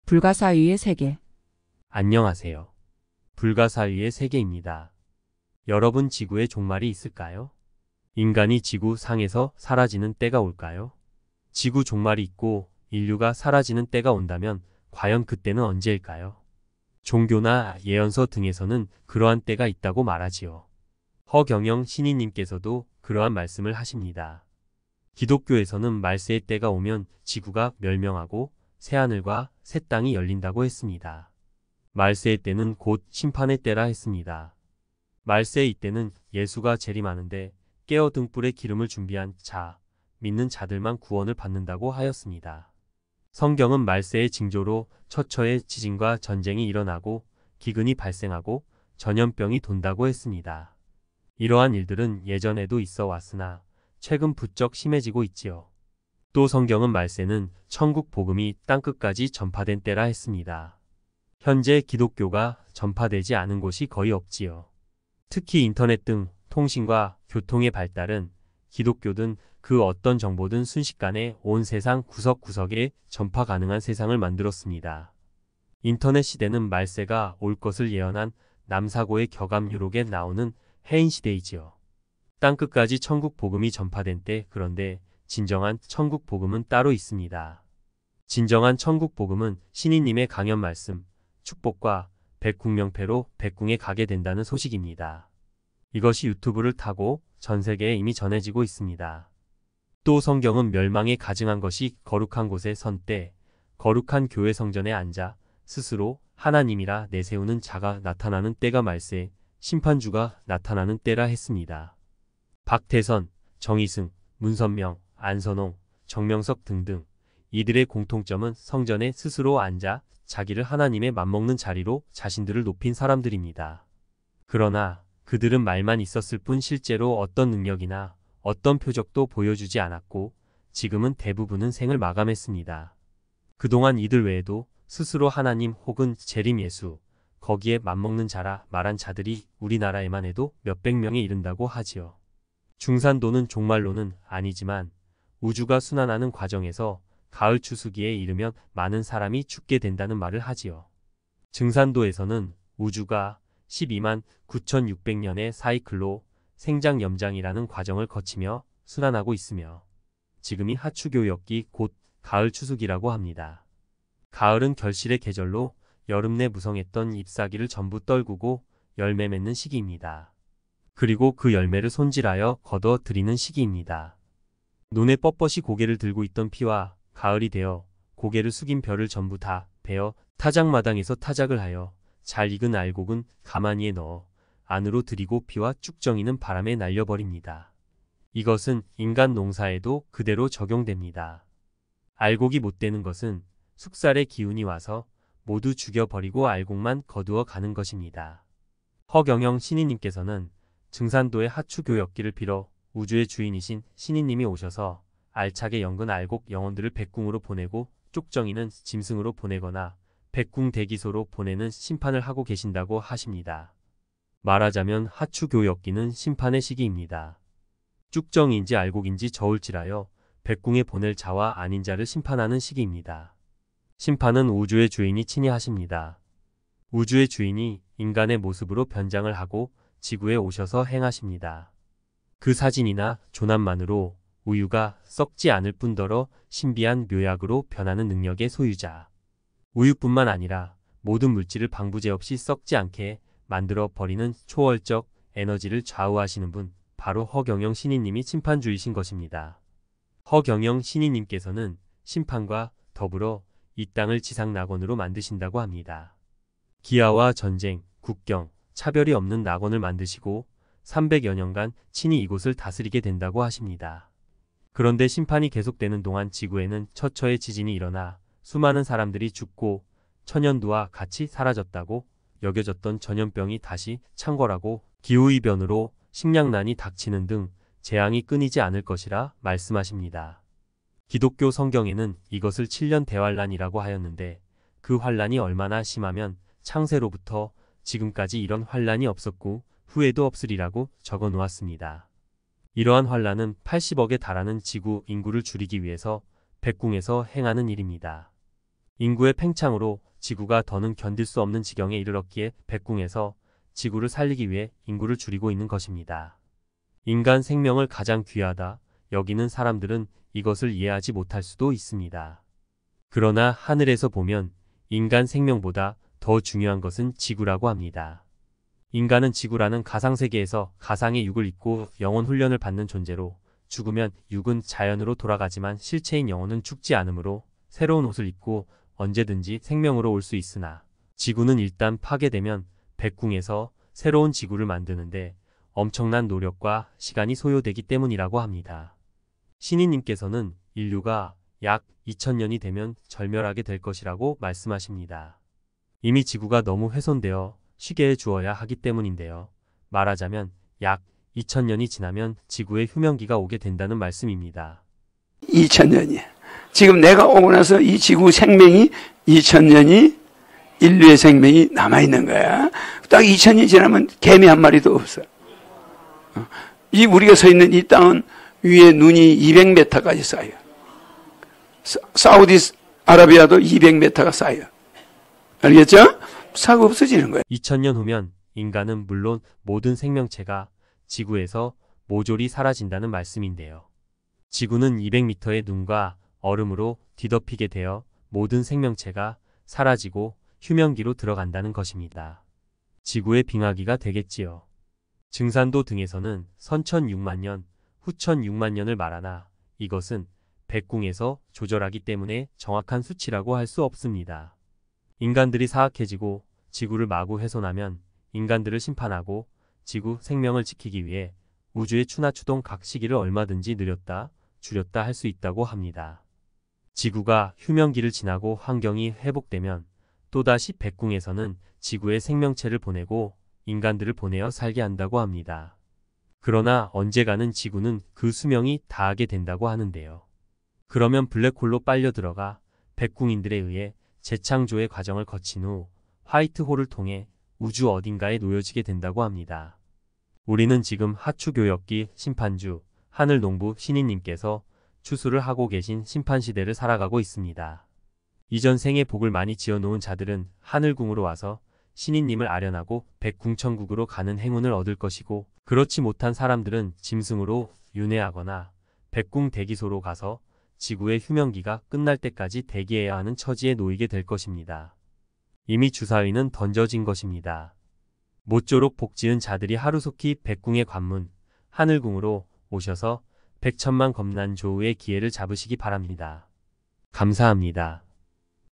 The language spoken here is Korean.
불가사의의 세계. 안녕하세요. 불가사의의 세계입니다. 여러분, 지구에 종말이 있을까요? 인간이 지구 상에서 사라지는 때가 올까요? 지구 종말이 있고 인류가 사라지는 때가 온다면 과연 그때는 언제일까요? 종교나 예언서 등에서는 그러한 때가 있다고 말하지요. 허경영 신이님께서도 그러한 말씀을 하십니다. 기독교에서는 말세의 때가 오면 지구가 멸명하고 새하늘과 새 땅이 열린다고 했습니다. 말세의 때는 곧 심판의 때라 했습니다. 말세의 이때는 예수가 재림하는데 깨어 등불에 기름을 준비한 자, 믿는 자들만 구원을 받는다고 하였습니다. 성경은 말세의 징조로 처처의 지진과 전쟁이 일어나고 기근이 발생하고 전염병이 돈다고 했습니다. 이러한 일들은 예전에도 있어 왔으나 최근 부쩍 심해지고 있지요. 또 성경은 말세는 천국 복음이 땅끝까지 전파된 때라 했습니다. 현재 기독교가 전파되지 않은 곳이 거의 없지요. 특히 인터넷 등 통신과 교통의 발달은 기독교든 그 어떤 정보든 순식간에 온 세상 구석구석에 전파 가능한 세상을 만들었습니다. 인터넷 시대는 말세가 올 것을 예언한 남사고의 격암 유록에 나오는 해인 시대이지요. 땅끝까지 천국 복음이 전파된 때, 그런데 진정한 천국 복음은 따로 있습니다. 진정한 천국 복음은 신이님의 강연 말씀, 축복과 백궁명패로 백궁에 가게 된다는 소식입니다. 이것이 유튜브를 타고 전 세계에 이미 전해지고 있습니다. 또 성경은 멸망에 가증한 것이 거룩한 곳에 선 때, 거룩한 교회 성전에 앉아 스스로 하나님이라 내세우는 자가 나타나는 때가 말세, 심판주가 나타나는 때라 했습니다. 박태선, 정희승, 문선명, 안선홍, 정명석 등등 이들의 공통점은 성전에 스스로 앉아 자기를 하나님에 맞먹는 자리로 자신들을 높인 사람들입니다. 그러나 그들은 말만 있었을 뿐 실제로 어떤 능력이나 어떤 표적도 보여주지 않았고 지금은 대부분은 생을 마감했습니다. 그동안 이들 외에도 스스로 하나님 혹은 재림 예수, 거기에 맞먹는 자라 말한 자들이 우리나라에만 해도 몇백 명에 이른다고 하지요. 중산도는 종말로는 아니지만 우주가 순환하는 과정에서 가을 추수기에 이르면 많은 사람이 죽게 된다는 말을 하지요. 증산도에서는 우주가 12만 9,600년의 사이클로 생장염장이라는 과정을 거치며 순환하고 있으며 지금이 하추교역기 곧 가을 추수기라고 합니다. 가을은 결실의 계절로 여름 내 무성했던 잎사귀를 전부 떨구고 열매 맺는 시기입니다. 그리고 그 열매를 손질하여 거둬 들이는 시기입니다. 눈에 뻣뻣이 고개를 들고 있던 피와 가을이 되어 고개를 숙인 벼를 전부 다 베어 타작마당에서 타작을 하여 잘 익은 알곡은 가마니에 넣어 안으로 들이고 피와 쭉정이는 바람에 날려버립니다. 이것은 인간 농사에도 그대로 적용됩니다. 알곡이 못 되는 것은 숙살의 기운이 와서 모두 죽여버리고 알곡만 거두어 가는 것입니다. 허경영 신이님께서는 증산도의 하추교역기를 빌어 우주의 주인이신 신이님이 오셔서 알차게 연근 알곡 영혼들을 백궁으로 보내고 쪽정이는 짐승으로 보내거나 백궁 대기소로 보내는 심판을 하고 계신다고 하십니다. 말하자면 하추교역기는 심판의 시기입니다. 쭉정인지 알곡인지 저울질하여 백궁에 보낼 자와 아닌 자를 심판하는 시기입니다. 심판은 우주의 주인이 친히 하십니다. 우주의 주인이 인간의 모습으로 변장을 하고 지구에 오셔서 행하십니다. 그 사진이나 조남만으로 우유가 썩지 않을 뿐더러 신비한 묘약으로 변하는 능력의 소유자. 우유뿐만 아니라 모든 물질을 방부제 없이 썩지 않게 만들어 버리는 초월적 에너지를 좌우하시는 분, 바로 허경영 신이님이 심판주이신 것입니다. 허경영 신이님께서는 심판과 더불어 이 땅을 지상낙원으로 만드신다고 합니다. 기아와 전쟁, 국경, 차별이 없는 낙원을 만드시고 300여 년간 친히 이곳을 다스리게 된다고 하십니다. 그런데 심판이 계속되는 동안 지구에는 처처의 지진이 일어나 수많은 사람들이 죽고 천연두와 같이 사라졌다고 여겨졌던 전염병이 다시 창궐하고 기후이변으로 식량난이 닥치는 등 재앙이 끊이지 않을 것이라 말씀하십니다. 기독교 성경에는 이것을 7년 대환란이라고 하였는데 그 환란이 얼마나 심하면 창세로부터 지금까지 이런 환란이 없었고 후에도 없으리라고 적어 놓았습니다. 이러한 환란은 80억에 달하는 지구 인구를 줄이기 위해서 백궁에서 행하는 일입니다. 인구의 팽창으로 지구가 더는 견딜 수 없는 지경에 이르렀기에 백궁에서 지구를 살리기 위해 인구를 줄이고 있는 것입니다. 인간 생명을 가장 귀하다 여기는 사람들은 이것을 이해하지 못할 수도 있습니다. 그러나 하늘에서 보면 인간 생명보다 더 중요한 것은 지구라고 합니다. 인간은 지구라는 가상세계에서 가상의 육을 입고 영혼 훈련을 받는 존재로 죽으면 육은 자연으로 돌아가지만 실체인 영혼은 죽지 않으므로 새로운 옷을 입고 언제든지 생명으로 올 수 있으나 지구는 일단 파괴되면 백궁에서 새로운 지구를 만드는데 엄청난 노력과 시간이 소요되기 때문이라고 합니다. 신인님께서는 인류가 약 2000년이 되면 절멸하게 될 것이라고 말씀하십니다. 이미 지구가 너무 훼손되어 쉬게 해주어야 하기 때문인데요. 말하자면 약 2000년이 지나면 지구의 휴명기가 오게 된다는 말씀입니다. 2000년이야. 지금 내가 오고 나서 이 지구 생명이 2000년이 인류의 생명이 남아있는 거야. 딱 2000년이 지나면 개미 한 마리도 없어. 이 우리가 서 있는 이 땅은 위에 눈이 200m까지 쌓여. 사우디아라비아도 200m가 쌓여. 알겠죠? 싹 없어지는 거야. 2000년 후면 인간은 물론 모든 생명체가 지구에서 모조리 사라진다는 말씀인데요. 지구는 200m의 눈과 얼음으로 뒤덮이게 되어 모든 생명체가 사라지고 휴명기로 들어간다는 것입니다. 지구의 빙하기가 되겠지요. 증산도 등에서는 선천 6만 년, 후천 6만 년을 말하나 이것은 백궁에서 조절하기 때문에 정확한 수치라고 할 수 없습니다. 인간들이 사악해지고 지구를 마구 훼손하면 인간들을 심판하고 지구 생명을 지키기 위해 우주의 추나추동 각 시기를 얼마든지 느렸다, 줄였다 할 수 있다고 합니다. 지구가 휴명기를 지나고 환경이 회복되면 또다시 백궁에서는 지구에 생명체를 보내고 인간들을 보내어 살게 한다고 합니다. 그러나 언젠가는 지구는 그 수명이 다하게 된다고 하는데요. 그러면 블랙홀로 빨려 들어가 백궁인들에 의해 재창조의 과정을 거친 후 화이트홀을 통해 우주 어딘가에 놓여지게 된다고 합니다. 우리는 지금 하추교역기 심판주 하늘농부 신인님께서 추수를 하고 계신 심판시대를 살아가고 있습니다. 이전 생에 복을 많이 지어놓은 자들은 하늘궁으로 와서 신인님을 아련하고 백궁천국으로 가는 행운을 얻을 것이고 그렇지 못한 사람들은 짐승으로 윤회하거나 백궁 대기소로 가서 지구의 휴명기가 끝날 때까지 대기해야 하는 처지에 놓이게 될 것입니다. 이미 주사위는 던져진 것입니다. 모쪼록 복지은 자들이 하루속히 백궁의 관문, 하늘궁으로 오셔서 백천만 겁난 조우의 기회를 잡으시기 바랍니다. 감사합니다.